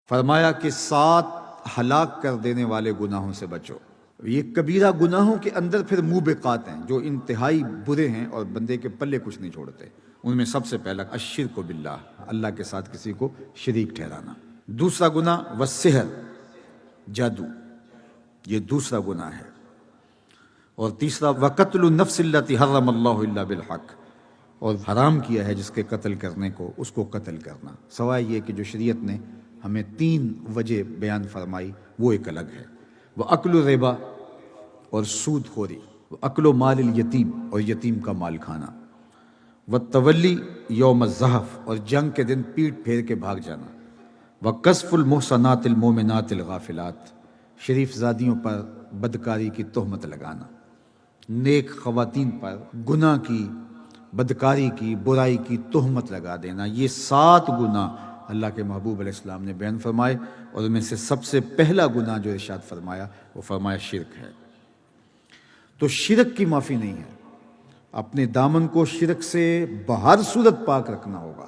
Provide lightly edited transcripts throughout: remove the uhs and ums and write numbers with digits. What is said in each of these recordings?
فرمایا کہ 7 ہلاک کر دینے والے گناہوں سے بچو۔ یہ کبیرہ گناہوں کے اندر پھر موبقات ہیں جو انتہائی برے ہیں اور بندے کے پلے کچھ نہیں چھوڑتے۔ ان میں سب سے پہلا الشرک باللہ، اللہ کے ساتھ کسی کو شریک ٹھہرانا۔ دوسرا گناہ والسحر، جادو، یہ دوسرا گناہ ہے۔ اور تیسرا وقتل النفس التي حرم اللہ الا بالحق، اور حرام کیا ہے جس کے قتل کرنے کو اس کو قتل کرنا، سوائے یہ کہ جو شریعت نے ہمیں 3 وجہ بیان فرمائی وہ ایک الگ ہے۔ وَأَكْلُ الرِّبَا، اور سود خوری، وَأَكْلُ مال الیتیم، اور یتیم کا مال کھانا، وَالتَّوَلِّي یوم الزحف، اور جنگ کے دن پیٹ پھیر کے بھاگ جانا، وَقَذْفُ الْمُحْصَنَاتِ الْمُؤْمِنَاتِ الْغَافِلَاتِ، شریف زادیوں پر بدکاری کی تہمت لگانا، نیک خواتین پر گناہ کی، بدکاری کی، برائی کی تہمت لگا دینا۔ یہ 7 گناہ اللہ کے محبوب علیہ السلام نے بیان فرمائے، اور ان میں سے سب سے پہلا گناہ جو ارشاد فرمایا وہ فرمایا شرک ہے۔ تو شرک کی معافی نہیں ہے، اپنے دامن کو شرک سے بہر صورت پاک رکھنا ہوگا،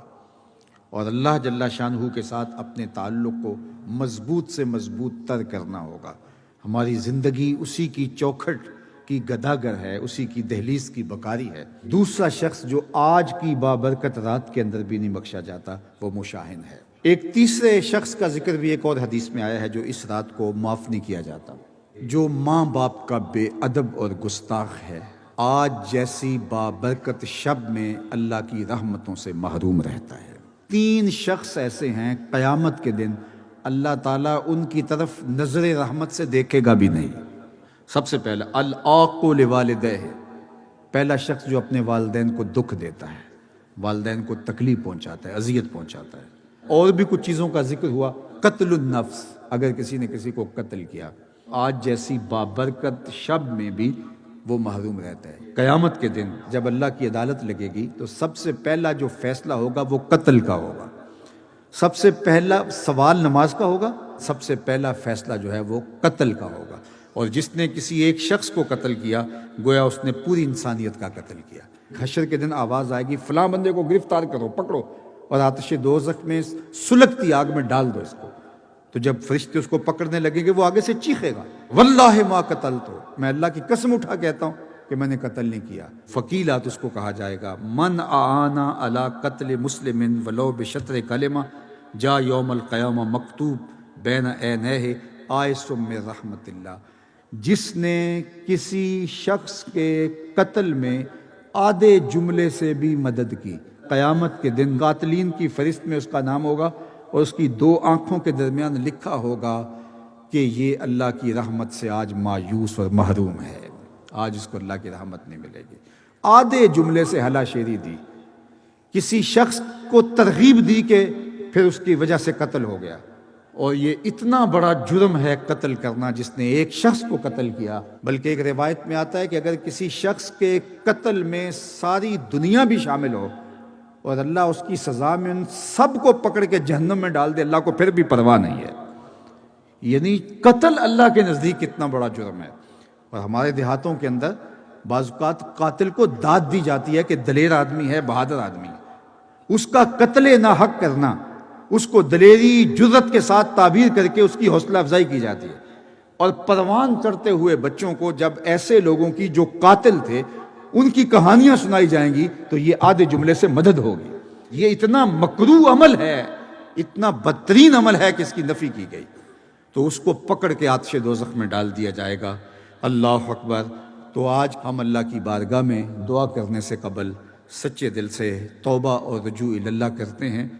اور اللہ جل شانہ کے ساتھ اپنے تعلق کو مضبوط سے مضبوط تر کرنا ہوگا۔ ہماری زندگی اسی کی چوکھٹ کی گداگر ہے، اسی کی دہلیز کی بکاری ہے۔ دوسرا شخص جو آج کی بابرکت رات کے اندر بھی نہیں بخشا جاتا وہ مشاہن ہے۔ ایک تیسرے شخص کا ذکر بھی ایک اور حدیث میں آیا ہے جو اس رات کو معاف نہیں کیا جاتا، جو ماں باپ کا بے ادب اور گستاخ ہے، آج جیسی بابرکت شب میں اللہ کی رحمتوں سے محروم رہتا ہے۔ 3 شخص ایسے ہیں قیامت کے دن اللہ تعالیٰ ان کی طرف نظر رحمت سے دیکھے گا بھی نہیں۔ سب سے پہلا العاق لوالدہ، پہلا شخص جو اپنے والدین کو دکھ دیتا ہے، والدین کو تکلیف پہنچاتا ہے، اذیت پہنچاتا ہے۔ اور بھی کچھ چیزوں کا ذکر ہوا، قتل النفس، اگر کسی نے کسی کو قتل کیا، آج جیسی بابرکت شب میں بھی وہ محروم رہتا ہے۔ قیامت کے دن جب اللہ کی عدالت لگے گی تو سب سے پہلا جو فیصلہ ہوگا وہ قتل کا ہوگا، سب سے پہلا سوال نماز کا ہوگا، سب سے پہلا فیصلہ جو ہے وہ قتل کا ہوگا۔ اور جس نے کسی ایک شخص کو قتل کیا گویا اس نے پوری انسانیت کا قتل کیا۔ حشر کے دن آواز آئے گی فلاں بندے کو گرفتار کرو، پکڑو، اور آتش دوزخ میں سلگتی آگ میں ڈال دو اس کو۔ تو جب فرشتے اس کو پکڑنے لگیں گے وہ آگے سے چیخے گا واللہ ما قتلت، میں اللہ کی قسم اٹھا کہتا ہوں کہ میں نے قتل نہیں کیا۔ فقیلات، اس کو کہا جائے گا من اعانا علی قتل مسلم ولو بشطر کلمہ جا یوم القیامہ مکتوب بین عینیہ آئس من رحمت اللہ، جس نے کسی شخص کے قتل میں آدھے جملے سے بھی مدد کی، قیامت کے دن قاتلین کی فہرست میں اس کا نام ہوگا اور اس کی 2 آنکھوں کے درمیان لکھا ہوگا کہ یہ اللہ کی رحمت سے آج مایوس اور محروم ہے، آج اس کو اللہ کی رحمت نہیں ملے گی۔ آدھے جملے سے ہلا شیری دی، کسی شخص کو ترغیب دی کہ پھر اس کی وجہ سے قتل ہو گیا۔ اور یہ اتنا بڑا جرم ہے قتل کرنا جس نے ایک شخص کو قتل کیا، بلکہ ایک روایت میں آتا ہے کہ اگر کسی شخص کے قتل میں ساری دنیا بھی شامل ہو اور اللہ اس کی سزا میں ان سب کو پکڑ کے جہنم میں ڈال دے، اللہ کو پھر بھی پرواہ نہیں ہے۔ یعنی قتل اللہ کے نزدیک کتنا بڑا جرم ہے۔ اور ہمارے دیہاتوں کے اندر بعض اوقات قاتل کو داد دی جاتی ہے کہ دلیر آدمی ہے، بہادر آدمی ہے، اس کا قتل ناحق کرنا، اس کو دلیری جرت کے ساتھ تعبیر کر کے اس کی حوصلہ افزائی کی جاتی ہے۔ اور پروان چڑھتے ہوئے بچوں کو جب ایسے لوگوں کی جو قاتل تھے ان کی کہانیاں سنائی جائیں گی تو یہ آدھے جملے سے مدد ہوگی۔ یہ اتنا مکروہ عمل ہے، اتنا بدترین عمل ہے کہ اس کی نفی کی گئی، تو اس کو پکڑ کے آتش دوزخ میں ڈال دیا جائے گا۔ اللہ اکبر۔ تو آج ہم اللہ کی بارگاہ میں دعا کرنے سے قبل سچے دل سے توبہ اور رجوع الی اللہ کرتے ہیں۔